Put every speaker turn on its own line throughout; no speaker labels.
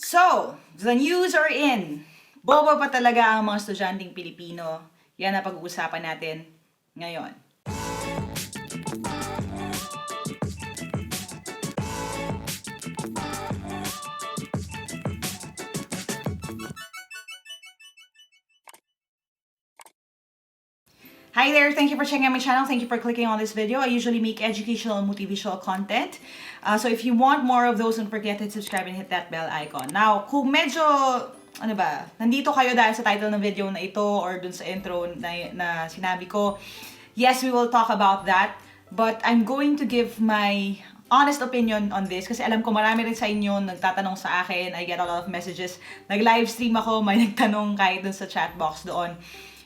So, the news are in. Bobo pa talaga ang mga estudyanteng Pilipino. Yan ang pag-uusapan natin ngayon. Hi there! Thank you for checking out my channel. Thank you for clicking on this video. I usually make educational and motivational content. So if you want more of those, don't forget to subscribe and hit that bell icon. Now, kung medyo, nandito kayo dahil sa title ng video na ito or dun sa intro na sinabi ko, yes, we will talk about that. But I'm going to give my honest opinion on this kasi alam ko marami rin sa inyo nagtatanong sa akin. I get a lot of messages. Nag-live stream ako, may nagtanong kahit dun sa chat box doon.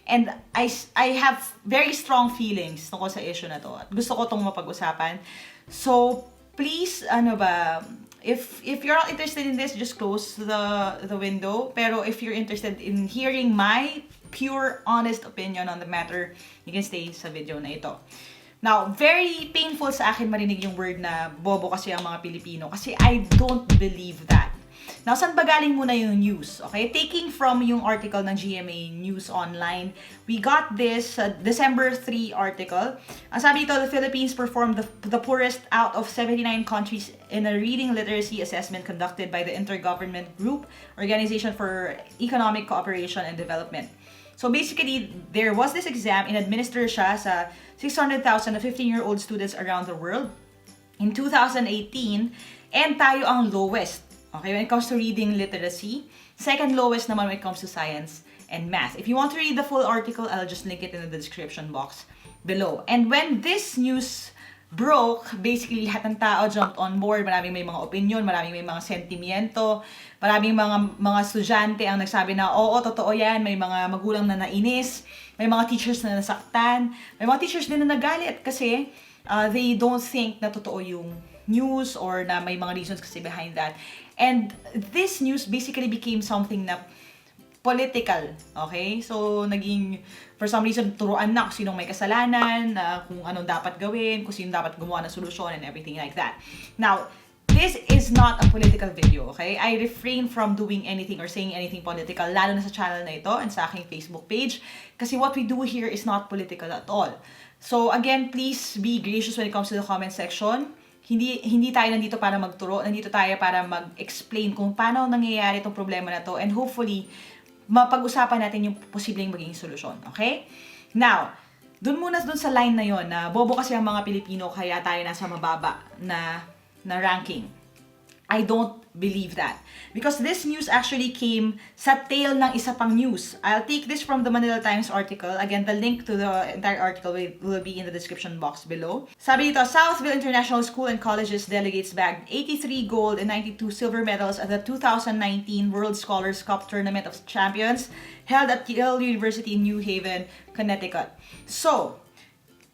And I have very strong feelings tungkol sa issue na to. At gusto ko itong mapag-usapan. So, please, if you're not interested in this, just close the window. Pero if you're interested in hearing my pure, honest opinion on the matter, you can stay sa video na ito. Now, very painful sa akin marinig yung word na bobo kasi ang mga Pilipino. Kasi I don't believe that. Now, saan ba galing muna yung news? Okay, taking from yung article ng GMA News Online, we got this December 3 article. Ang sabi dito, the Philippines performed the poorest out of 79 countries in a reading literacy assessment conducted by the Intergovernment Group Organization for Economic Cooperation and Development. So basically, there was this exam, in-administer siya sa 600,000 na 15-year-old students around the world in 2018, and tayo ang lowest. Okay, when it comes to reading literacy, second lowest naman when it comes to science and math. If you want to read the full article, I'll just link it in the description box below. And when this news broke, basically lahat ng tao jumped on board. Maraming may mga opinion, maraming may mga sentimiento, maraming mga estudyante ang nagsabi na, oo, totoo yan, may mga magulang na nainis, may mga teachers na nasaktan, may mga teachers din na nagalit kasi they don't think na totoo yung news or na may mga reasons kasi behind that. And this news basically became something na political, okay? So, naging, for some reason, turuan na kung sinong may kasalanan, kung anong dapat gawin, kung sino dapat gumawa ng solusyon and everything like that. Now, this is not a political video, okay? I refrain from doing anything or saying anything political, lalo na sa channel na ito and sa aking Facebook page, kasi what we do here is not political at all. So, again, please be gracious when it comes to the comment section. Hindi tayo nandito para magturo, nandito tayo para mag-explain kung paano nangyayari itong problema na to and hopefully, mapag-usapan natin yung posibleng maging solusyon, okay? Now, dun sa line na yon na bobo kasi ang mga Pilipino kaya tayo nasa mababa na ranking. I don't believe that. Because this news actually came sa tail ng isa pang news. I'll take this from the Manila Times article. Again, the link to the entire article will be in the description box below. Sabi dito, Southville International School and College's delegates bagged 83 gold and 92 silver medals at the 2019 World Scholars Cup Tournament of Champions held at Yale University in New Haven, Connecticut. So,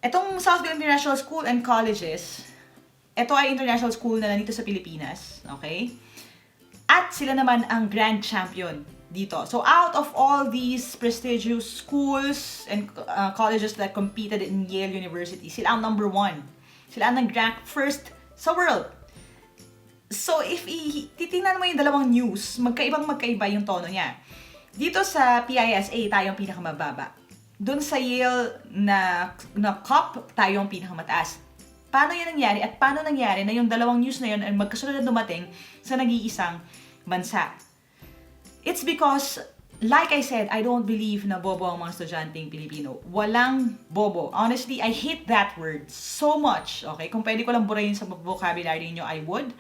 etong Southville International School and Colleges, ito ay international school na nandito sa Pilipinas, okay? At sila naman ang grand champion dito. So out of all these prestigious schools and colleges that competed in Yale University, sila ang number 1. Sila ang nag-rank first sa world. So if titingnan mo yung dalawang news, magkaiba yung tono niya. Dito sa PISA, tayo ang pinakamababa. Doon sa Yale na cup, tayo ang pinakamataas. Paano yan nangyari at paano nangyari na yung dalawang news na yun ay magkasunod na dumating sa nag-iisang bansa? It's because, like I said, I don't believe na bobo ang mga estudyanteng Pilipino. Walang bobo. Honestly, I hate that word so much. Okay? Kung pwede ko lang burayin sa vocabulary niyo, I would.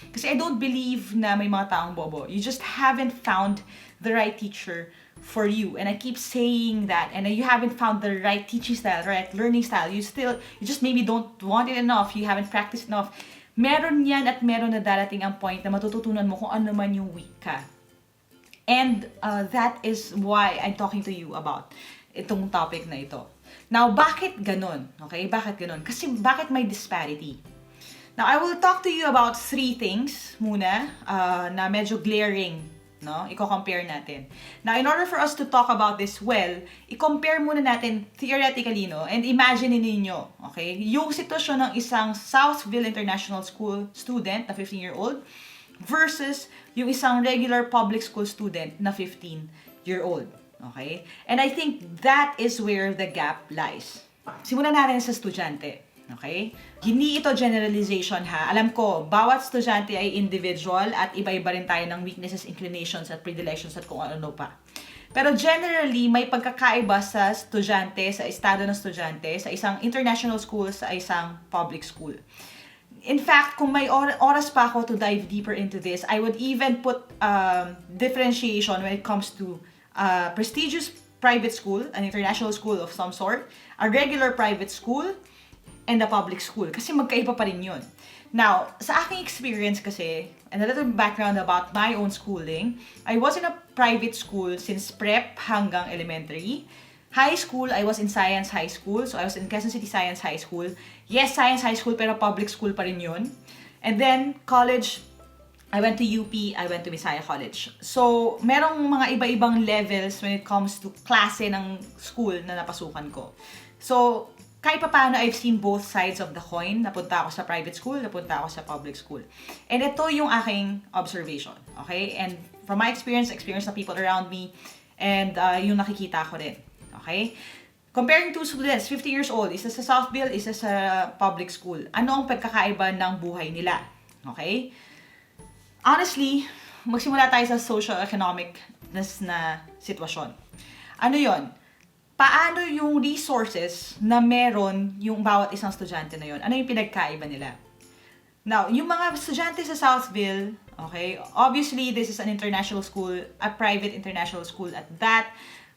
Kasi I don't believe na may mga taong bobo. You just haven't found the right teacher for you. And I keep saying that. And you haven't found the right teaching style, right learning style. You just maybe don't want it enough. You haven't practiced enough. Meron yan at meron na darating ang point na matututunan mo kung ano man yung weak ka. And that is why I'm talking to you about itong topic na ito. Now, bakit ganun? Okay? Bakit ganun? Kasi bakit may disparity? Now, I will talk to you about 3 things muna na medyo glaring, no? Iko-compare natin. Now, in order for us to talk about this well, i-compare muna natin theoretically, no? And imagine ninyo, okay? Yung sitwasyon ng isang Southville International School student na 15-year-old versus yung isang regular public school student na 15-year-old. Okay? And I think that is where the gap lies. Simulan natin sa estudyante. Okay? Hindi ito generalization ha. Alam ko, bawat estudyante ay individual at iba-iba rin tayo ng weaknesses, inclinations at predilections at kung ano pa. Pero generally, may pagkakaiba sa estudyante, sa estado ng estudyante, sa isang international school, sa isang public school. In fact, kung may oras pa ako to dive deeper into this, I would even put differentiation when it comes to prestigious private school, an international school of some sort, a regular private school, and a public school. Kasi magkaiba pa rin yun. Now, sa aking experience kasi, and a little background about my own schooling, I was in a private school since prep hanggang elementary. High school, I was in Science High School. So, I was in Quezon City Science High School. Yes, Science High School, pero public school pa rin yun. And then, college, I went to UP, I went to Messiah College. So, merong mga iba-ibang levels when it comes to klase ng school na napasukan ko. So, kahit pa paano, I've seen both sides of the coin. Napunta ako sa private school, napunta ako sa public school. And ito yung aking observation, okay? And from my experience ng people around me, and yung nakikita ko rin, okay? Comparing two students, 15 years old, isa sa Southville, isa sa public school. Ano ang pagkakaiba ng buhay nila? Okay? Honestly, magsimula tayo sa socio-economic na sitwasyon. Ano yon? Paano yung resources na meron yung bawat isang estudyante na yon? Ano yung pinagkaiba nila? Now, yung mga estudyante sa Southville, okay, obviously, this is an international school, a private international school at that.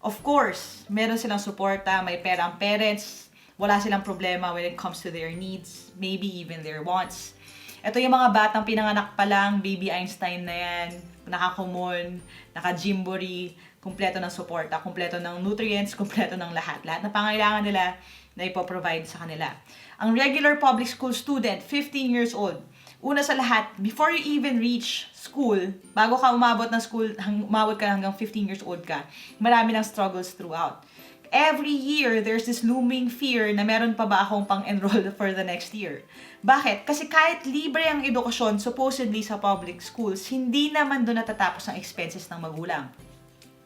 Of course, meron silang suporta, may pera ang parents, wala silang problema when it comes to their needs, maybe even their wants. Ito yung mga batang pinanganak pa lang, baby Einstein na yan, naka-common, naka-gymboree, kumpleto ng suporta, kumpleto ng nutrients, kumpleto ng lahat. Lahat na pangailangan nila na ipoprovide sa kanila. Ang regular public school student, 15 years old, una sa lahat, before you even reach school, bago ka umabot ng school, umabot ka hanggang 15 years old ka, marami ng struggles throughout. Every year, there's this looming fear na meron pa ba akong pang-enroll for the next year. Bakit? Kasi kahit libre ang edukasyon, supposedly sa public schools, hindi naman doon natatapos ang expenses ng magulang.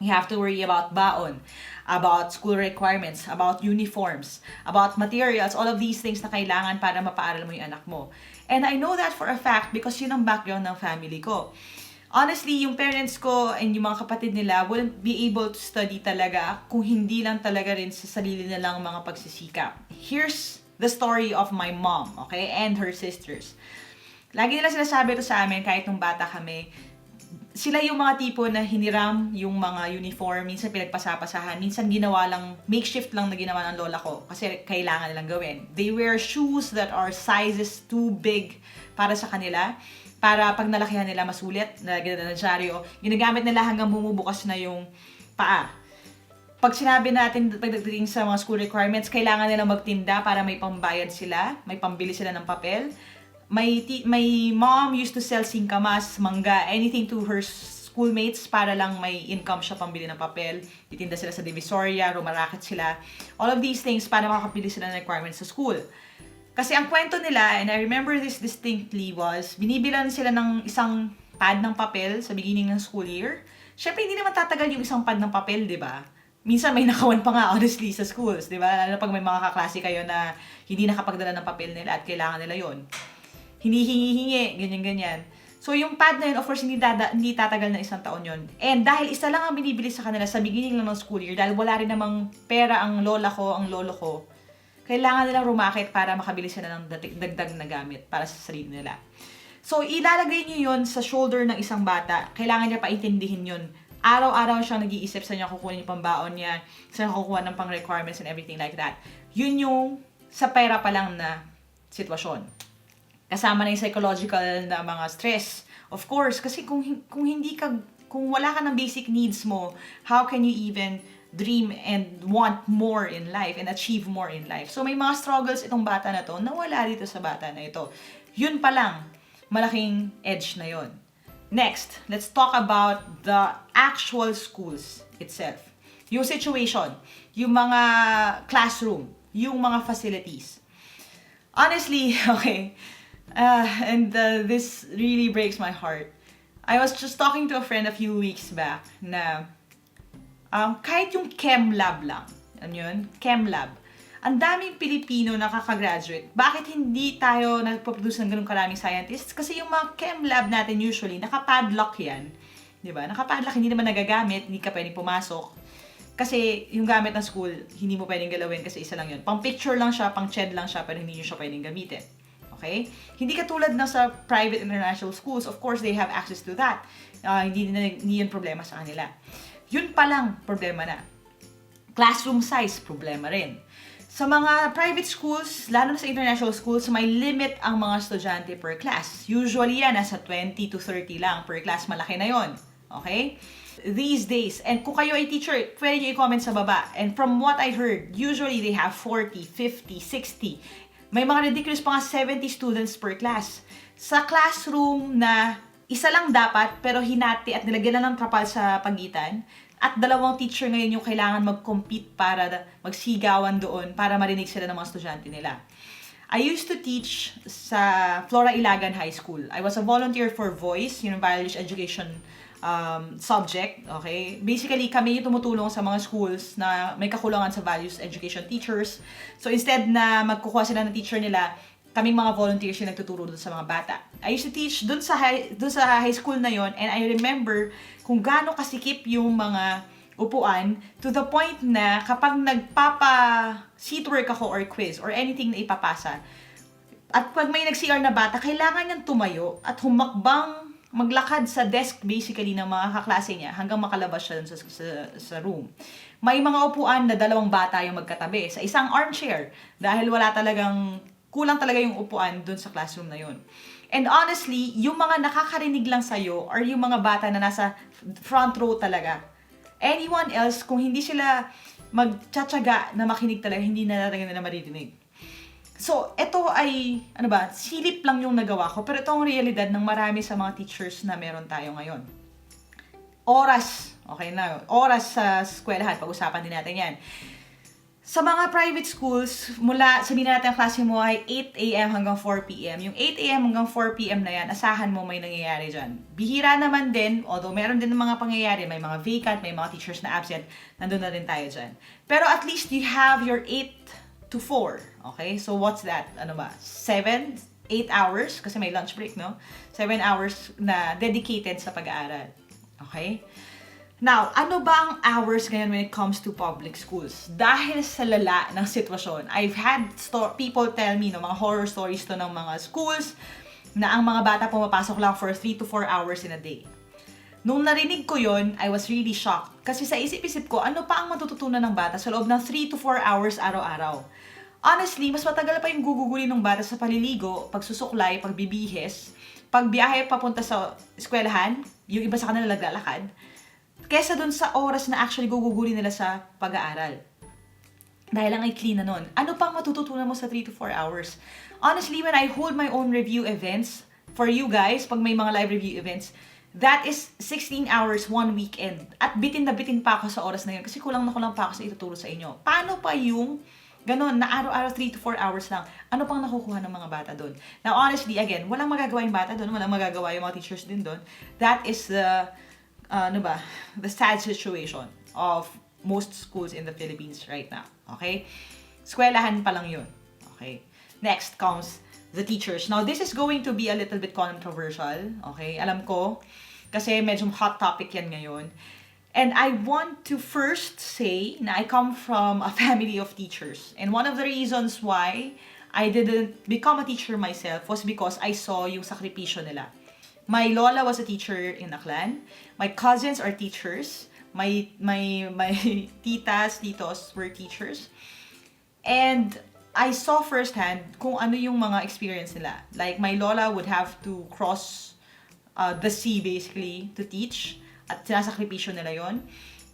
You have to worry about baon, about school requirements, about uniforms, about materials, all of these things na kailangan para mapaaral mo yung anak mo. And I know that for a fact because yun ang background ng family ko. Honestly, yung parents ko and yung mga kapatid nila wouldn't be able to study talaga kung hindi lang talaga rin sa sarili nilang mga pagsisikap. Here's the story of my mom, okay, and her sisters. Lagi nila sinasabi ito sa amin kahit nung bata kami. Sila yung mga tipo na hiniram yung mga uniform, minsan pinagpasapasahan, minsan ginawa lang, makeshift lang na ginawa ng lola ko kasi kailangan nilang gawin. They wear shoes that are sizes too big para sa kanila, para pag nalakihan nila masulit, nalagyan na ng dyaryo, ginagamit nila hanggang bumubukas na yung paa. Pag sinabi natin pagdating sa mga school requirements, kailangan nila magtinda para may pambayad sila, may pambili sila ng papel. My mom used to sell singkamas, mangga, anything to her schoolmates para lang may income siya pambili ng papel. Itinda sila sa Divisoria, rumaraket sila. All of these things para makakapili sila ng requirements sa school. Kasi ang kwento nila, and I remember this distinctly, was binibilan sila ng isang pad ng papel sa beginning ng school year. Syempre, hindi naman tatagal yung isang pad ng papel, di ba? Minsan may nakawan pa nga, honestly, sa schools, di ba? Lalo pag may mga kaklase kayo na hindi nakapagdala ng papel nila at kailangan nila yon. Hinihingi-hingi, ganyan-ganyan. So, yung pad na yun, of course, hindi tatagal na isang taon yun. And dahil isa lang ang binibili sa kanila sa beginning lang ng school year, dahil wala rin namang pera ang lola ko, ang lolo ko, kailangan nilang rumakit para makabili sila ng dagdag na gamit para sa sarili nila. So, ilalagay niyo yun sa shoulder ng isang bata. Kailangan niya paintindihin yun. Araw-araw siyang nag-iisip sa niya kukunin yung pambaon niya, sa niya kukuha ng pang-requirements and everything like that. Yun yung sa pera pa lang na sitwasyon. Kasama na yung psychological na mga stress. Of course, kasi kung wala ka ng basic needs mo, how can you even dream and want more in life and achieve more in life? So may mga struggles itong bata na to na wala dito sa bata na ito. Yun pa lang, malaking edge na yun. Next, let's talk about the actual schools itself. Yung situation, yung mga classroom, yung mga facilities. Honestly, okay, and this really breaks my heart. I was just talking to a friend a few weeks back na kahit yung chem lab lang, ano yun? Chem lab. Ang daming Pilipino nakaka-graduate. Bakit hindi tayo nagpo-produce ng ganun karaming scientists? Kasi yung mga chem lab natin usually, nakapadlock yan. Diba? Nakapadlock, hindi naman nagagamit, hindi ka pwedeng pumasok. Kasi yung gamit ng school, hindi mo pwedeng galawin kasi isa lang yun. Pang picture lang siya, pang ched lang siya, pero hindi nyo siya pwedeng gamitin. Okay? Hindi katulad na sa private international schools, of course, they have access to that. Hindi yun problema sa kanila. Yun palang problema na. Classroom size, problema rin. Sa mga private schools, lalo na sa international schools, may limit ang mga estudyante per class. Usually yan, nasa 20 to 30 lang per class, malaki na yon. Okay? These days, and kung kayo ay teacher, pwede nyo i-comment sa baba. And from what I heard, usually they have 40, 50, 60. May mga ridiculous pa nga 70 students per class. Sa classroom na isa lang dapat, pero hinati at nilagyan na ng trapal sa pagitan, at dalawang teacher ngayon yung kailangan mag-compete para magsigawan doon para marinig sila ng mga estudyante nila. I used to teach sa Flora Ilagan High School. I was a volunteer for Voice, yung values education subject, okay? Basically, kami yung tumutulong sa mga schools na may kakulangan sa values education teachers. So, instead na magkukuha sila ng teacher nila, kaming mga volunteers yung nagtuturo doon sa mga bata. I used to teach doon sa high school na yon, and I remember kung gaano kasikip yung mga upuan to the point na kapag seat work ako or quiz or anything na ipapasa, at pag may nag-CR na bata, kailangan niyang tumayo at humakbang maglakad sa desk basically ng mga kaklase niya hanggang makalabas siya sa room. May mga upuan na dalawang bata yung magkatabi sa isang armchair dahil kulang talaga yung upuan dun sa classroom na yun. And honestly, yung mga nakakarinig lang sa'yo or yung mga bata na nasa front row talaga, anyone else, kung hindi sila magtsatsaga na makinig talaga, hindi na talaga nila maririnig. So, ito ay, silip lang yung nagawa ko, pero ito ang realidad ng marami sa mga teachers na meron tayo ngayon. Oras, okay na, oras sa eskwelahan, pag-usapan din natin yan. Sa mga private schools, sabihin natin ang klase mo ay 8 a.m. hanggang 4 p.m. Yung 8 a.m. hanggang 4 p.m. na yan, asahan mo may nangyayari dyan. Bihira naman din, although meron din mga pangyayari, may mga vacant, may mga teachers na absent, nandun na rin tayo dyan. Pero at least you have your 8 to 4. Okay? So what's that? 8 hours, kasi may lunch break, no? 7 hours na dedicated sa pag-aaral. Okay? Now, ano ba ang hours ngayon when it comes to public schools? Dahil sa lala ng sitwasyon, I've had people tell me, mga horror stories to ng mga schools na ang mga bata pumapasok lang for 3 to 4 hours in a day. Nung narinig ko yon, I was really shocked. Kasi sa isip-isip ko, ano pa ang matututunan ng bata sa loob ng 3 to 4 hours araw-araw? Honestly, mas matagal pa yung guguguli ng bata sa paliligo, pagsusuklay, pagbibihes, pagbiyahe papunta sa eskwelahan, yung iba sa kanila naglalakad, kesa dun sa oras na actually guguguli nila sa pag-aaral. Dahil ang ikli na nun. Ano pang matututunan mo sa 3 to 4 hours? Honestly, when I hold my own review events, for you guys, pag may mga live review events, that is 16 hours, 1 weekend. At bitin na bitin pa ako sa oras na yun kasi kulang na kulang pa ako sa ituturo sa inyo. Paano pa yung ganon, na araw-araw 3 to 4 hours lang? Ano pang nakukuha ng mga bata doon? Now, honestly, again, walang magagawa yung bata doon, walang magagawa yung mga teachers din doon. That is the sad situation of most schools in the Philippines right now. Okay? Eskwelahan pa lang yun. Okay? Next comes the teachers. Now, this is going to be a little bit controversial. Okay? Alam ko, kasi medyo hot topic yan ngayon. And I want to first say na I come from a family of teachers. And one of the reasons why I didn't become a teacher myself was because I saw yung sakripisyo nila. My lola was a teacher in Aklan. My cousins are teachers. My titas, titos were teachers. And I saw firsthand kung ano yung mga experience nila. Like, my lola would have to cross the sea basically to teach. At sinasakripisyo nila yon.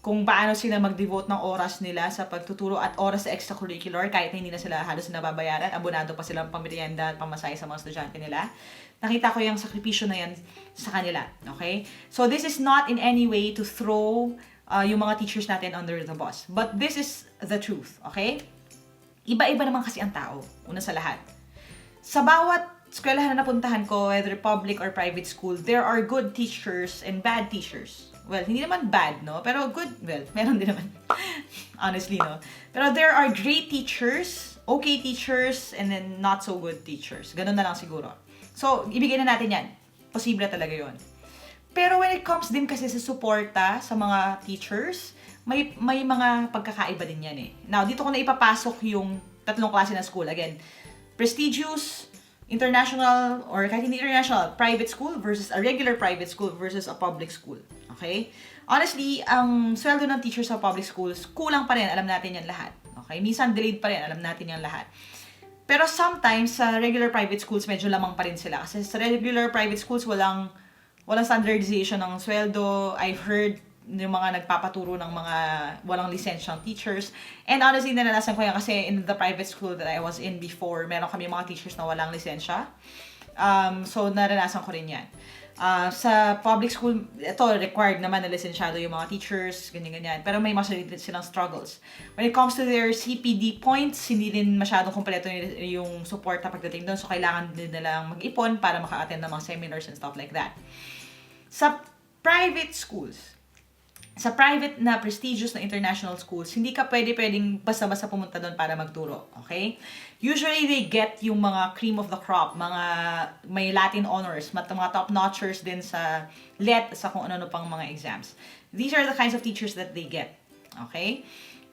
Kung paano sila mag-devote ng oras nila sa pagtuturo at oras sa extracurricular kahit hindi na sila halos nababayaran, abonado pa silang pamerienda at pamasahe sa mga estudyante nila. Nakita ko yung sakripisyo na yan sa kanila. Okay? So this is not in any way to throw yung mga teachers natin under the bus. But this is the truth. Okay? Iba-iba naman kasi ang tao. Una sa lahat. Sa bawat eskwelahan na napuntahan ko, whether public or private school, there are good teachers and bad teachers. Well, hindi naman bad, no? Pero good, well, meron din naman. Honestly, no? Pero there are great teachers, okay teachers, and then not so good teachers. Ganun na lang siguro. So, ibigay na natin yan. Posible talaga yon. Pero when it comes din kasi sa suporta sa mga teachers, may mga pagkakaiba din yan eh. Now, dito ko na ipapasok yung tatlong klase ng school. Again, prestigious, international, or kahit hindi international, private school versus a regular private school versus a public school. Okay? Honestly, ang sweldo ng teachers sa public schools, kulang pa rin. Alam natin yan lahat. Okay? Minsan delayed pa rin. Alam natin yan lahat. Pero sometimes, sa regular private schools, medyo lamang pa rin sila. Kasi sa regular private schools, walang standardization ng sweldo. I've heard yung mga nagpapaturo ng mga walang lisensyang teachers. And honestly, naranasan ko yan kasi in the private school that I was in before, meron kami mga teachers na walang lisensya. So, naranasan ko rin yan. Sa public school, ito, required naman na lisensyado yung mga teachers, ganyan-ganyan. Pero may mas silang struggles. When it comes to their CPD points, hindi din masyadong kompleto yung support na pagdating doon. So, kailangan din nilang mag-ipon para maka-attend ng mga seminars and stuff like that. Sa private schools, sa private na prestigious na international schools, hindi ka pwedeng basta-basta pumunta doon para magturo. Okay? Usually, they get yung mga cream of the crop, mga may Latin honors, mga top-notchers din sa LET, sa kung ano-ano pang mga exams. These are the kinds of teachers that they get. Okay?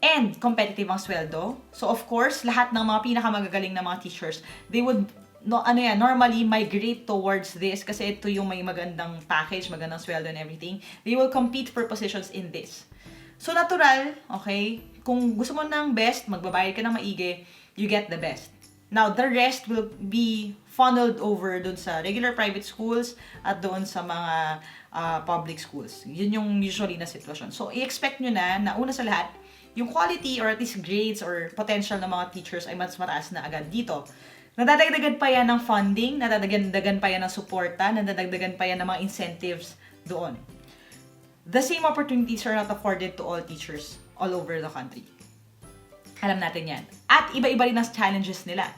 And competitive ang sweldo. So, of course, lahat ng mga pinakamagagaling na mga teachers, they would normally migrate towards this kasi ito yung may magandang package, magandang sweldo and everything. They will compete for positions in this. So, natural, okay, kung gusto mo ng best, magbabayad ka ng maigi, you get the best. Now, the rest will be funneled over doon sa regular private schools at doon sa mga public schools. Yun yung usually na sitwasyon. So, i-expect nyo na una sa lahat, yung quality or at least grades or potential ng mga teachers ay mas mataas na agad dito. Nadadagdagan pa yan ng funding, nadadagdagan pa yan ng suporta, nadadagdagan pa yan ng mga incentives doon. The same opportunities are not afforded to all teachers all over the country. Alam natin yan. At iba-iba rin ang challenges nila.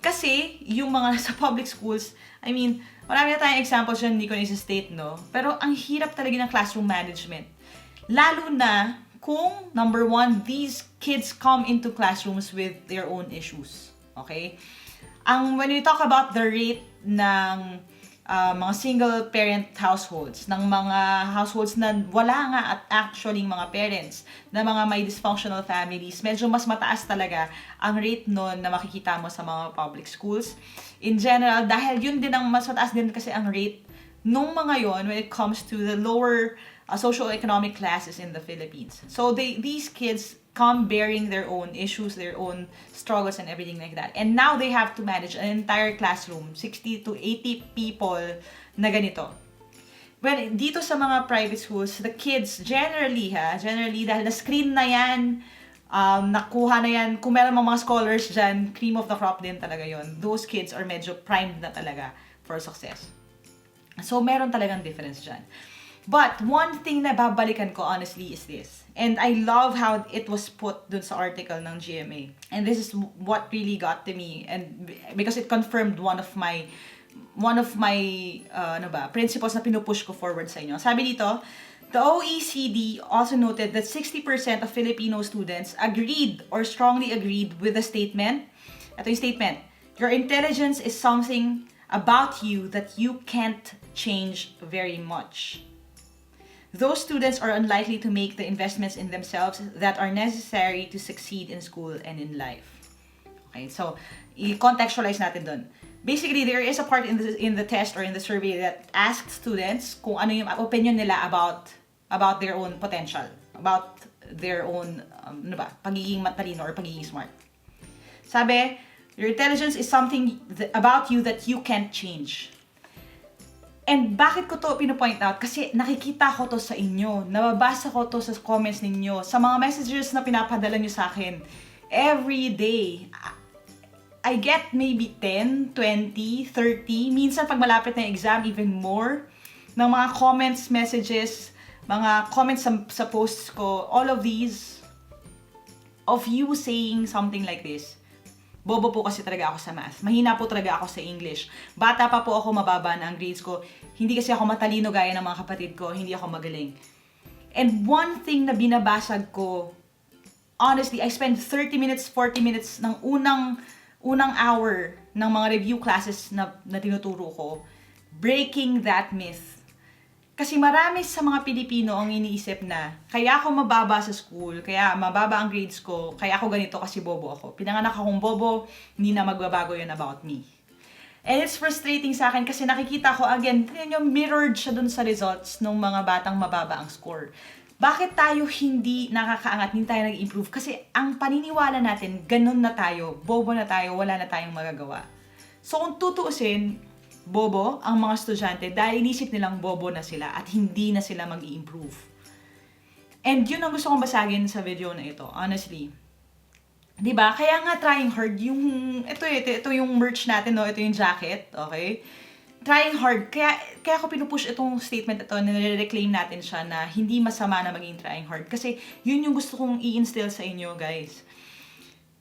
Kasi, yung mga sa public schools, I mean, marami na tayong examples dyan, hindi ko na-state, no? Pero ang hirap talaga ng classroom management. Lalo na kung, number one, these kids come into classrooms with their own issues. Okay? When we talk about the rate ng mga single-parent households, ng mga households na wala nga at actually mga parents, na mga may dysfunctional families, medyo mas mataas talaga ang rate nun na makikita mo sa mga public schools. In general, dahil yun din ang mas mataas din kasi ang rate nung mga yon when it comes to the lower socio-economic classes in the Philippines. So these kids come bearing their own issues, their own struggles and everything like that. And now they have to manage an entire classroom, 60 to 80 people na ganito. When dito sa mga private schools, the kids generally dahil na-screen na yan, nakuha na yan, kung meron mga scholars dyan, cream of the crop din talaga yon. Those kids are medyo primed na talaga for success. So, meron talagang difference dyan. But, one thing na babalikan ko, honestly, is this. And I love how it was put dun sa article ng GMA. And this is what really got to me. And because it confirmed one of my principles na pinupush ko forward sa inyo. Sabi dito, the OECD also noted that 60% of Filipino students agreed or strongly agreed with the statement. Ito yung statement. Your intelligence is something about you that you can't change very much. Those students are unlikely to make the investments in themselves that are necessary to succeed in school and in life. Okay, so i-contextualize natin dun. Basically, there is a part in the test or in the survey that asked students kung ano yung opinion nila about their own potential, about their own pagiging matalino or pagiging smart. Sabi, your intelligence is something about you that you can't change. And bakit ko to pinopoint out? Kasi nakikita ko to sa inyo. Nababasa ko to sa comments ninyo. Sa mga messages na pinapadala nyo sa akin. Every day. I get maybe 10, 20, 30. Minsan pag malapit na yung exam, even more. Ng mga comments, messages, mga comments sa posts ko. All of these. Of you saying something like this. Bobo po kasi talaga ako sa math. Mahina po talaga ako sa English. Bata pa po ako, mababa na ang grades ko. Hindi kasi ako matalino gaya ng mga kapatid ko. Hindi ako magaling. And one thing na binabasag ko, honestly, I spend 30 minutes, 40 minutes ng unang hour ng mga review classes na tinuturo ko, breaking that myth. Kasi marami sa mga Pilipino ang iniisip na, kaya ako mababa sa school, kaya mababa ang grades ko, kaya ako ganito kasi bobo ako. Pinanganak akong bobo, hindi na magbabago yun about me. And it's frustrating sa akin kasi nakikita ko, again, mirrored siya dun sa results ng mga batang mababa ang score. Bakit tayo hindi nakakaangat, hindi tayo nag-improve? Kasi ang paniniwala natin, ganun na tayo, bobo na tayo, wala na tayong magagawa. So kung tutuusin, bobo ang mga estudyante dahil inisip nilang bobo na sila at hindi na sila mag-i-improve. And yun ang gusto kong basagin sa video na ito, honestly. 'Di ba? Kaya nga trying hard yung ito yung merch natin, no? Ito yung jacket, okay? Trying hard. Kaya ako pinupush itong statement ito, nire-reclaim natin siya na hindi masama na maging trying hard. Kasi yun yung gusto kong i-instill sa inyo, guys.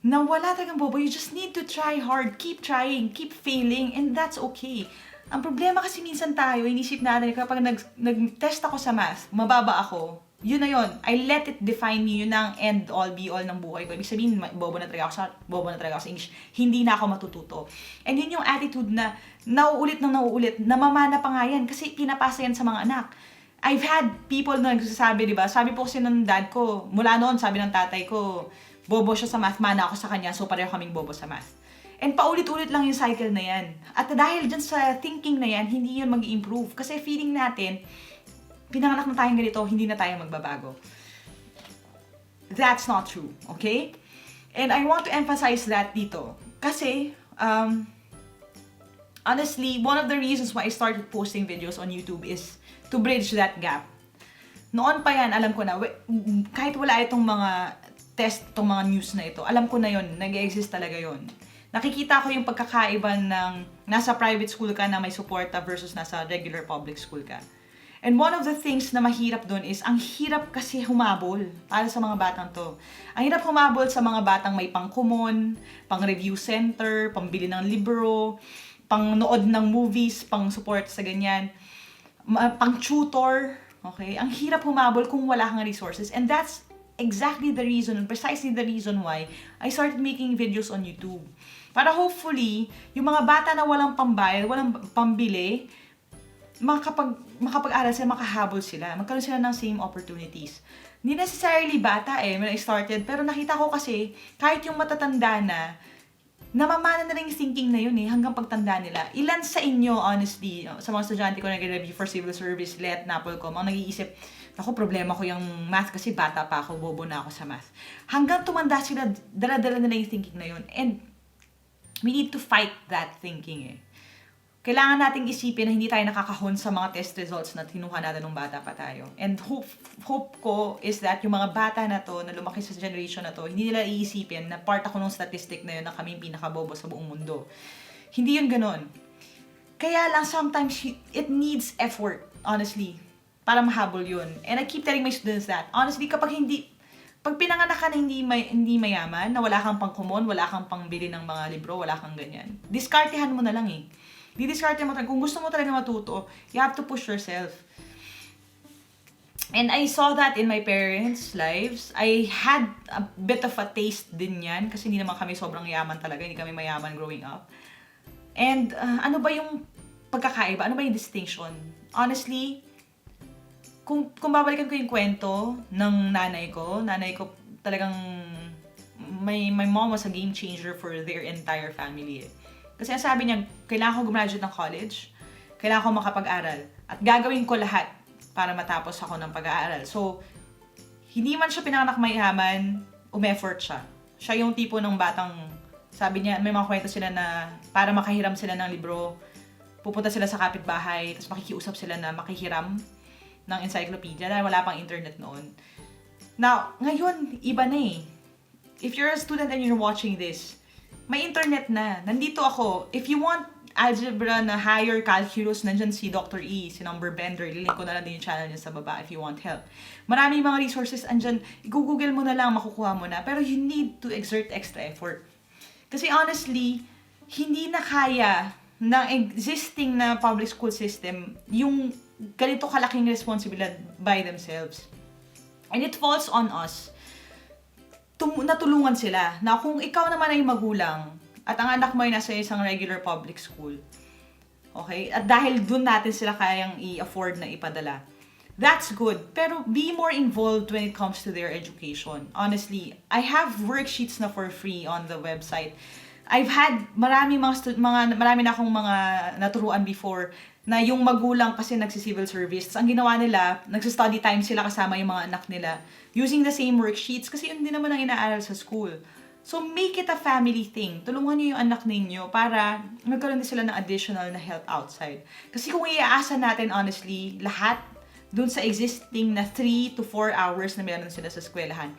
Na wala talagang bobo, you just need to try hard, keep trying, keep failing, and that's okay. Ang problema kasi minsan tayo, inisip natin kapag nag-test ako sa math, mababa ako, yun na yun, I let it define me, yun na ang end all be all ng buhay ko. Ibig sabihin, bobo na talaga ako sa English, hindi na ako matututo. And yun yung attitude na nauulit, namamana pa nga yan, kasi pinapasa yan sa mga anak. I've had people na nagsasabi, di ba? Sabi po kasi ng dad ko, mula noon, sabi ng tatay ko, bobo siya sa math, mana ako sa kanya, so pareho kaming bobo sa math. And paulit-ulit lang yung cycle na yan. At dahil dyan sa thinking na yan, hindi yun mag-improve. Kasi feeling natin, pinanganak na tayong ganito, hindi na tayo magbabago. That's not true, okay? And I want to emphasize that dito. Kasi, honestly, one of the reasons why I started posting videos on YouTube is to bridge that gap. Noon pa yan, alam ko na, kahit wala itong mga test, itong mga news na ito, alam ko na yon, nag-exist talaga yon. Nakikita ko yung pagkakaiba ng nasa private school ka na may suporta versus nasa regular public school ka. And one of the things na mahirap doon is, ang hirap kasi humabol para sa mga batang to. Ang hirap humabol sa mga batang may pang-common, pang-review center, pambili ng libro, pang-nood ng movies, pang-support sa ganyan, pang-tutor, okay? Ang hirap humabol kung wala kang resources. And that's exactly the reason, precisely the reason why I started making videos on YouTube. Para hopefully, yung mga bata na walang pambayad, walang pambili, makapag-aral sila, makahabol sila, magkaroon sila ng same opportunities. Hindi necessarily bata when I started, pero nakita ko kasi, kahit yung matatanda na, namamana na rin yung thinking na yun hanggang pagtanda nila. Ilan sa inyo, honestly, sa mga estudyante ko na nag-review for civil service, LET, NAPOLCOM, ang nag-iisip, ako, problema ko yung math kasi bata pa ako, bobo na ako sa math. Hanggang tumanda sila, dala-dala nila yung thinking na yun. And we need to fight that thinking Kailangan nating isipin na hindi tayo nakakahon sa mga test results na tinuha natin nung bata pa tayo. And hope ko is that yung mga bata na to, na lumaki sa generation na to, hindi nila iisipin na part ako ng statistic na yun na kami pinakabobo sa buong mundo. Hindi yun ganon. Kaya lang, sometimes it needs effort, honestly, para mahabol yun. And I keep telling my students that, honestly, pag pinanganak ka na hindi mayaman, na wala kang pang-common, wala kang pangbili ng mga libro, wala kang ganyan, diskartehan mo na lang Didiskarte mo talaga. Kung gusto mo talaga matuto, you have to push yourself. And I saw that in my parents' lives. I had a bit of a taste din yan, kasi hindi naman kami sobrang yaman talaga, hindi kami mayaman growing up. And ano ba yung pagkakaiba? Ano ba yung distinction? Honestly, kung babalikan ko yung kwento ng nanay ko talagang, my mom was a game changer for their entire family Kasi ang sabi niya, kailangan ko graduate ng college, kailangan ko makapag-aral, at gagawin ko lahat para matapos ako ng pag-aaral. So, hindi man siya pinanganak mayaman, umeffort siya. Siya yung tipo ng batang, sabi niya, may mga kwento sila na para makahiram sila ng libro, pupunta sila sa kapitbahay, tapos makikiusap sila na makihiram ng encyclopedia dahil wala pang internet noon. Now, ngayon, iba na If you're a student and you're watching this, may internet na. Nandito ako. If you want algebra na higher calculus, nandyan si Dr. E, si Number Bender. Lilink ko na lang din yung channel niya sa baba if you want help. Maraming mga resources andyan. I-google mo na lang, makukuha mo na. Pero you need to exert extra effort. Kasi honestly, hindi na kaya ng existing na public school system yung ganito kalaking responsibilidad by themselves. And it falls on us natulungan sila na kung ikaw naman ay magulang at ang anak mo ay nasa isang regular public school, okay? At dahil dun natin sila kayang i-afford na ipadala, that's good. Pero be more involved when it comes to their education. Honestly, I have worksheets na for free on the website. I've had marami na akong mga naturuan before na yung magulang kasi nagsi-civil service. Ang ginawa nila, nagsa-study time sila kasama yung mga anak nila using the same worksheets kasi yun din naman ang inaaral sa school. So make it a family thing. Tulungan niyo yung anak ninyo para magkaroon din sila ng additional na help outside. Kasi kung iaasa natin honestly, lahat dun sa existing na 3 to 4 hours na meron sila sa eskwelahan,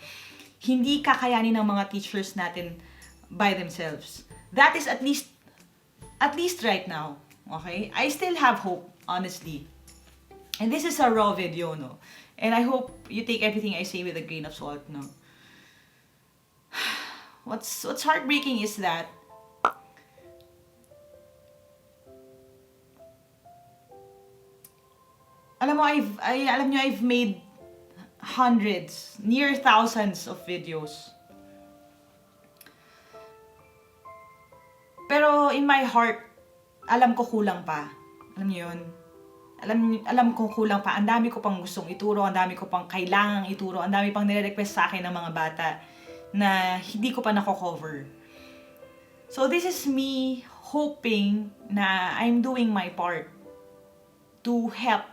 hindi kakayanin ng mga teachers natin by themselves. That is at least right now. Okay? I still have hope, honestly. And this is a raw video, no? And I hope you take everything I say with a grain of salt, no? What's heartbreaking is that alam nyo, I've made hundreds, near thousands of videos. Pero in my heart, alam ko kulang pa. Alam niyo yun? Alam ko kulang pa. Ang dami ko pang gustong ituro, ang dami ko pang kailangang ituro, ang dami pang nire-request sa akin ng mga bata na hindi ko pa nako-cover. So this is me hoping na I'm doing my part to help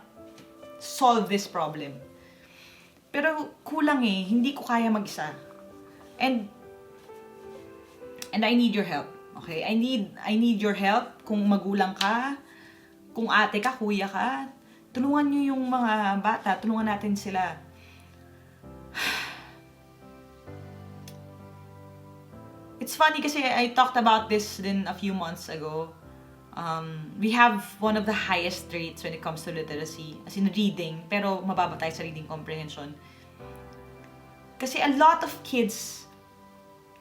solve this problem. Pero kulang eh, hindi ko kaya mag-isa. And I need your help. Okay? I need your help. Kung magulang ka, kung ate ka, kuya ka, tulungan niyo yung mga bata, tulungan natin sila. It's funny kasi I talked about this din a few months ago. We have one of the highest rates when it comes to literacy, as in reading, pero mababa tayo sa reading comprehension. Kasi a lot of kids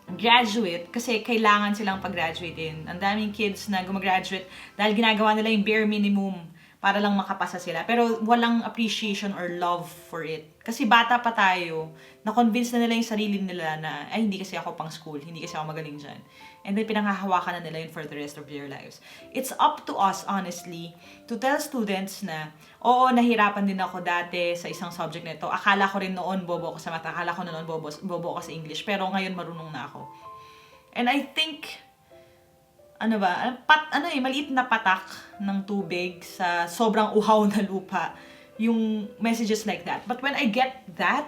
graduate kasi kailangan silang pag-graduatein. Ang daming kids na gumagraduate dahil ginagawa nila yung bare minimum para lang makapasa sila. Pero walang appreciation or love for it. Kasi bata pa tayo, na-convince na nila yung sarili nila na, ay, hindi kasi ako pang school, hindi kasi ako magaling dyan. And then pinanghahawakan na nila yun for the rest of their lives. It's up to us, honestly, to tell students na, oo, nahirapan din ako dati sa isang subject na ito. Akala ko rin noon bobo ako sa mata, akala ko noon bobo ako sa English, pero ngayon marunong na ako. And I think, maliit na patak ng tubig sa sobrang uhaw na lupa, yung messages like that. But when I get that,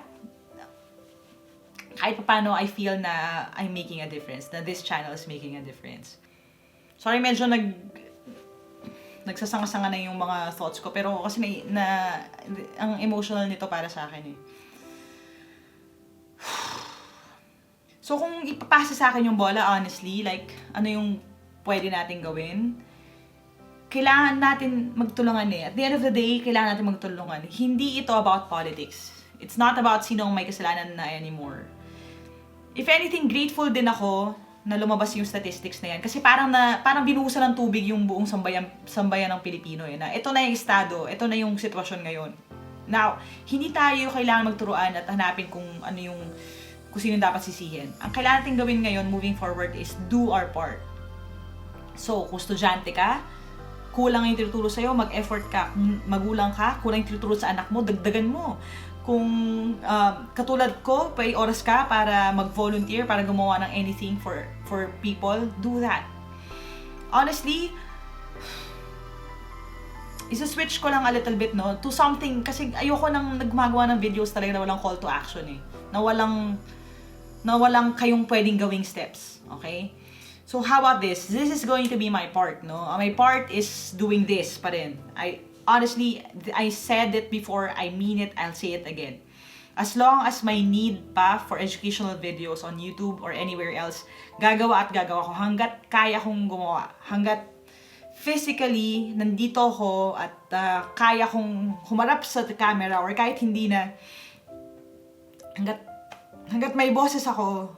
kahit paano I feel na I'm making a difference, na this channel is making a difference. Sorry, medyo nagsasanga-sanga na yung mga thoughts ko, pero kasi ang emotional nito para sa akin eh. So kung ipapasa sa akin yung bola, honestly, like, ano yung pwede natin gawin? Kailangan natin magtulungan eh. At the end of the day, kailangan natin magtulungan. Hindi ito about politics. It's not about sinong may kasalanan na anymore. If anything, grateful din ako na lumabas yung statistics na yan. Kasi parang binuhusan ng tubig yung buong sambayan ng Pilipino eh. Na ito na yung estado, ito na yung sitwasyon ngayon. Now, hindi tayo kailangan magturuan at hanapin kung sino dapat sisihin. Ang kailangan natin gawin ngayon, moving forward, is do our part. So, kung estudyante ka, kulang yung tinuturo sa'yo, mag-effort ka. Kung magulang ka, kulang yung tinuturo sa anak mo, dagdagan mo. Kung katulad ko, may oras ka para mag-volunteer, para gumawa ng anything for people, do that. Honestly, isa-switch ko lang a little bit, no, to something, kasi ayoko nang nagmagawa ng videos talaga na walang call to action eh. Na walang kayong pwedeng gawing steps, okay? So how about this? This is going to be my part, no? My part is doing this pa rin. Honestly, I said it before, I mean it, I'll say it again. As long as may need pa for educational videos on YouTube or anywhere else, gagawa ko hanggat kaya kong gumawa. Hanggat physically nandito ako at kaya kong humarap sa camera or kahit hindi na, hanggat may boses ako,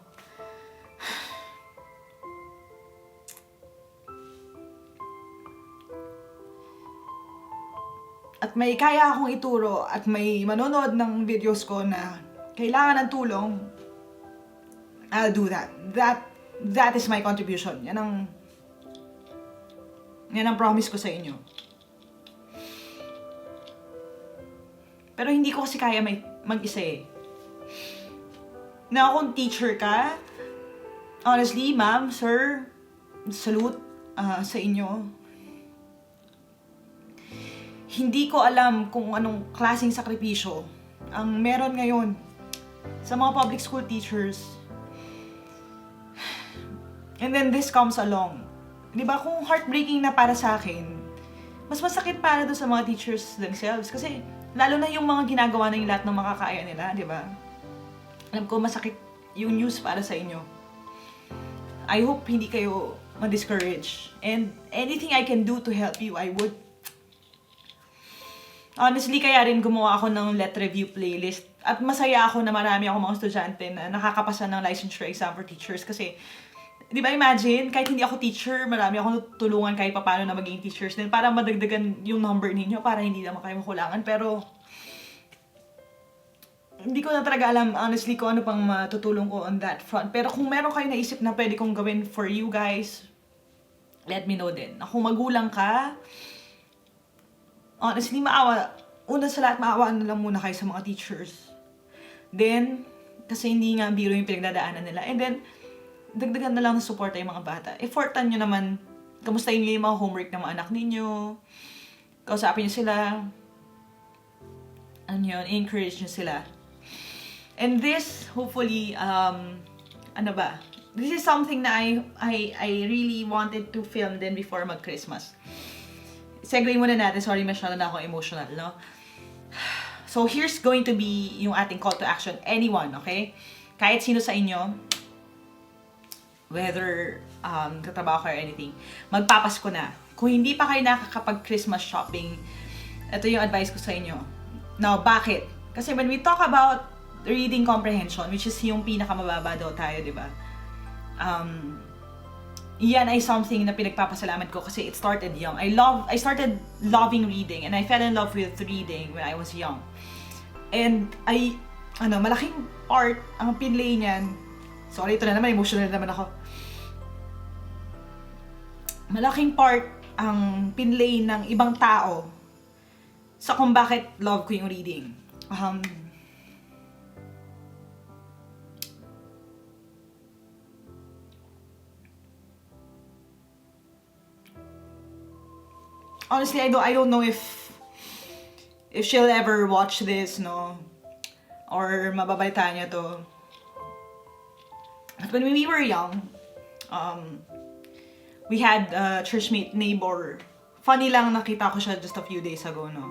at may kaya akong ituro at may manonood ng videos ko na kailangan ng tulong, I'll do that. That is my contribution. Yan ang promise ko sa inyo. Pero hindi ko kasi kaya mag-isa eh. Na kung teacher ka, honestly, ma'am, sir, salute sa inyo. Hindi ko alam kung anong klaseng sakripisyo ang meron ngayon sa mga public school teachers. And then this comes along. Di ba, kung heartbreaking na para sa akin, mas masakit para doon sa mga teachers themselves. Kasi, lalo na yung mga ginagawa na yung lahat ng makakaya nila, di ba? Alam ko, masakit yung news para sa inyo. I hope hindi kayo ma-discourage. And anything I can do to help you, I would. Honestly, kaya rin gumawa ako ng let review playlist. At masaya ako na marami ako mga estudyante na nakakapasa ng licensure exam for teachers. Kasi, di ba imagine, kahit hindi ako teacher, marami akong tulungan kahit paano na maging teachers din para madagdagan yung number ninyo para hindi naman kayo makulangan. Pero, hindi ko na talaga alam, honestly, kung ano pang matutulong ko on that front. Pero kung meron kayo naisip na pwede kong gawin for you guys, let me know din. Kung magulang ka, honestly, una sa lahat, maawa na lang muna kayo sa mga teachers. Then, kasi hindi nga biro yung pinagdadaanan nila. And then, dagdagan na lang ng suporta yung mga bata. Effortan nyo naman, kamustahin nyo yung mga homework ng mga anak ninyo, kausapin nyo sila, encourage nyo sila. And this, hopefully, this is something na I really wanted to film din before mag-Christmas. Segue muna natin, sorry masyado na ako emotional, no? So, here's going to be yung ating call to action. Anyone, okay? Kahit sino sa inyo, whether katrabaho ka or anything, magpapasko na. Kung hindi pa kayo nakakapag-Christmas shopping, ito yung advice ko sa inyo. Now, bakit? Kasi when we talk about reading comprehension, which is yung pinakamababa daw tayo, di ba? Yan ay something na pinagpapasalamat ko kasi it started young. I started loving reading and I fell in love with reading when I was young. And malaking part ang pinlay niyan. Sorry, ito na naman, emotional naman ako. Malaking part ang pinlay ng ibang tao sa kung bakit love ko yung reading. Honestly, I don't know if she'll ever watch this, no? Or mababalita niya to. But when we were young, we had a churchmate neighbor. Funny lang, nakita ko siya just a few days ago, no?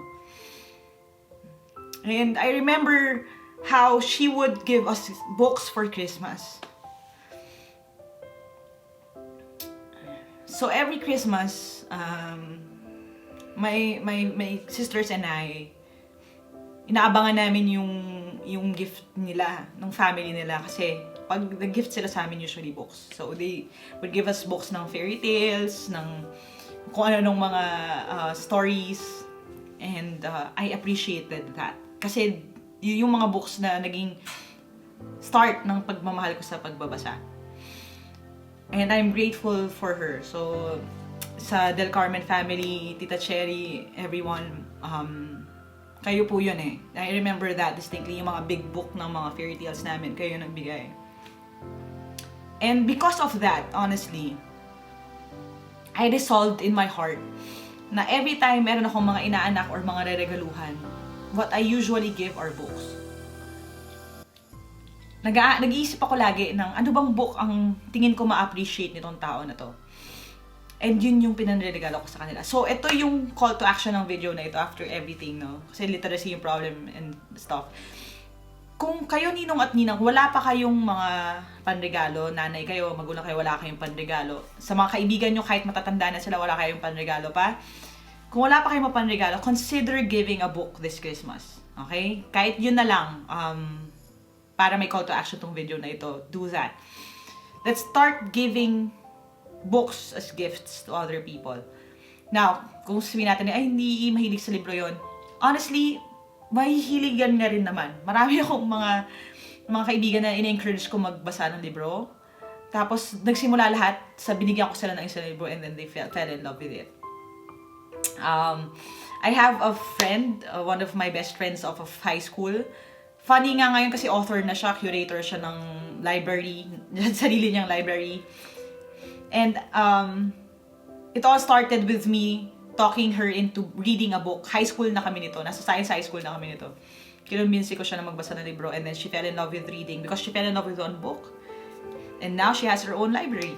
And I remember how she would give us books for Christmas. So every Christmas, my sisters and I, inaabangan namin yung gift nila, ng family nila. Kasi pag nag-gift sila sa amin usually books. So they would give us books ng fairy tales, ng kung ano nung mga stories. And I appreciated that. Kasi yung mga books na naging start ng pagmamahal ko sa pagbabasa. And I'm grateful for her. So, sa Del Carmen family, Tita Cherry, everyone, kayo po yun eh. I remember that distinctly, yung mga big book ng mga fairy tales namin, kayo nagbigay. And because of that, honestly, I resolved in my heart na every time meron akong mga inaanak or mga reregaluhan, what I usually give are books. Nag-iisip ako lagi ng ano bang book ang tingin ko ma-appreciate nitong tao na to. And yun yung pinanregalo ko sa kanila. So, ito yung call to action ng video na ito after everything, no? Kasi literacy yung problem and stuff. Kung kayo ninong at ninang, wala pa kayong mga panregalo, nanay kayo, magulang kayo, wala kayong panregalo. Sa mga kaibigan nyo, kahit matatanda na sila, wala kayong panregalo pa. Kung wala pa kayong panregalo, consider giving a book this Christmas. Okay? Kahit yun na lang, para may call to action tong video na ito, do that. Let's start giving books as gifts to other people. Now, kung sabihin natin, ay hindi mahilig sa libro yon, honestly, mahihiligan nga rin naman. Marami akong mga kaibigan na in-encourage ko magbasa ng libro. Tapos, nagsimula lahat sa binigyan ko sila ng isang libro and then they fell in love with it. I have a friend, one of my best friends of high school. Funny nga ngayon kasi author na siya, curator siya ng library, sarili niyang library. And it all started with me talking her into reading a book. High school na kami nito, nasa science high school na kami nito. Kinumbinsi ko siya na magbasa ng libro and then she fell in love with reading because she fell in love with one book. And now she has her own library.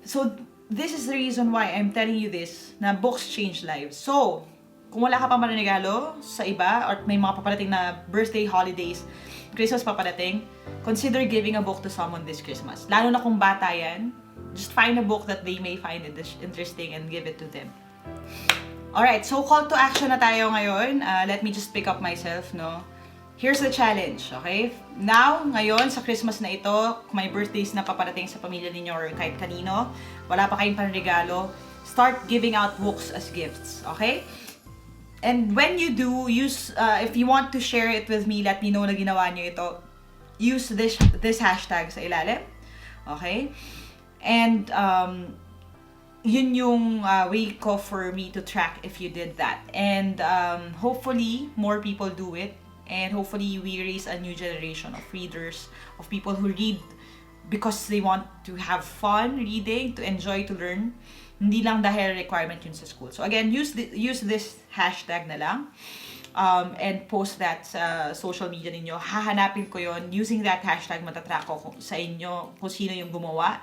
So, this is the reason why I'm telling you this, na books change lives. So, kung wala ka pa mananegalo sa iba, or may mga paparating na birthday, holidays, Christmas paparating, consider giving a book to someone this Christmas. Lalo na kung bata yan, just find a book that they may find interesting and give it to them. Alright, so call to action na tayo ngayon. Let me just pick up myself, no? Here's the challenge, okay? Now, ngayon, sa Christmas na ito, kung may birthdays na paparating sa pamilya ninyo or kahit kanino, wala pa kayong panregalo, start giving out books as gifts, okay? And when you do, use, if you want to share it with me, let me know na ginawa nyo ito. Use this hashtag sa ilalim, okay? And, yun yung way ko for me to track if you did that. And hopefully, more people do it. And hopefully, we raise a new generation of readers, of people who read because they want to have fun reading, to enjoy, to learn. Hindi lang dahil requirement yun sa school. So again, use this hashtag na lang. And post that sa social media ninyo. Hahanapin ko yon. Using that hashtag, matatrack ko sa inyo kung sino yung gumawa.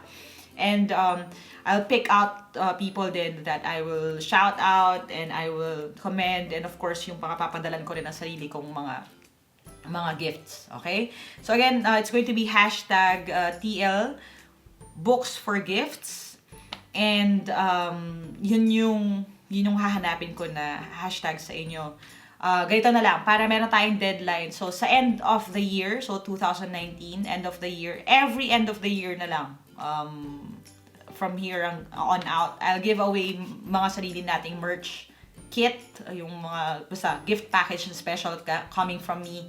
And I'll pick out people then that I will shout out and I will commend, and of course yung papapadalan ko rin ang sarili kong mga gifts, okay? So again, it's going to be hashtag TL books for gifts, and yun yung hahanapin ko na hashtag sa inyo. Ganito na lang, para meron tayong deadline. So sa end of the year, so 2019, end of the year, every end of the year na lang. From here on out, I'll give away mga sarili nating merch kit, yung mga basta gift package na special coming from me.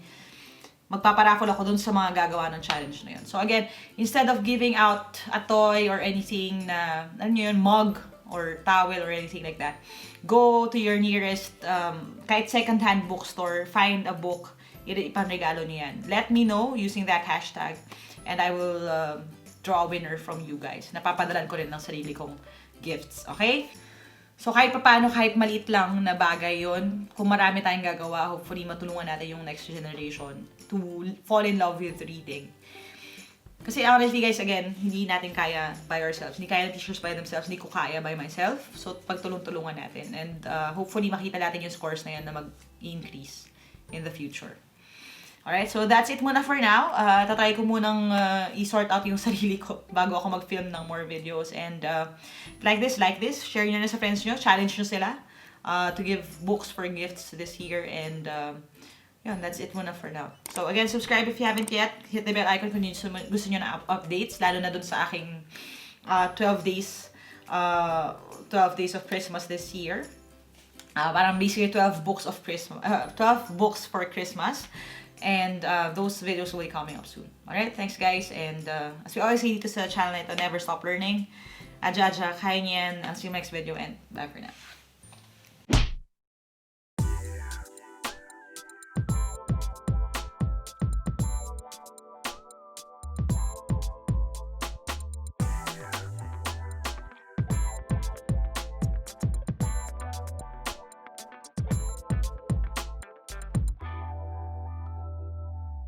Magpaparaffle ako dun sa mga gagawa ng challenge na yun. So again, instead of giving out a toy or anything na, ano yun, mug or towel or anything like that, go to your nearest, kahit second-hand bookstore, find a book, ipanregalo niyo yan. Let me know using that hashtag, and I will draw a winner from you guys. Napapadalan ko rin ng sarili kong gifts, okay? So kahit paano, kahit maliit lang na bagay yon, kung marami tayong gagawa, hopefully matulungan natin yung next generation to fall in love with reading. Kasi honestly guys, again, hindi natin kaya by ourselves. Hindi kaya ng teachers by themselves. Hindi ko kaya by myself. So pagtulong-tulungan natin. And hopefully makita natin yung scores na yan na mag-increase in the future. Alright, so that's it muna for now. Tatry ko munang i-sort out yung sarili ko bago ako mag-film ng more videos. And like this, share nyo na sa friends nyo, challenge nyo sila to give books for gifts this year. And yun, that's it muna for now. So again, subscribe if you haven't yet. Hit the bell icon kung gusto nyo na updates, lalo na dun sa aking 12 days of Christmas this year. Parang basically 12 books for Christmas. And those videos will be coming up soon. Alright, thanks guys. And as we always say dito sa channel na ito, never stop learning. Aja, kaya niyan. I'll see you next video and bye for now.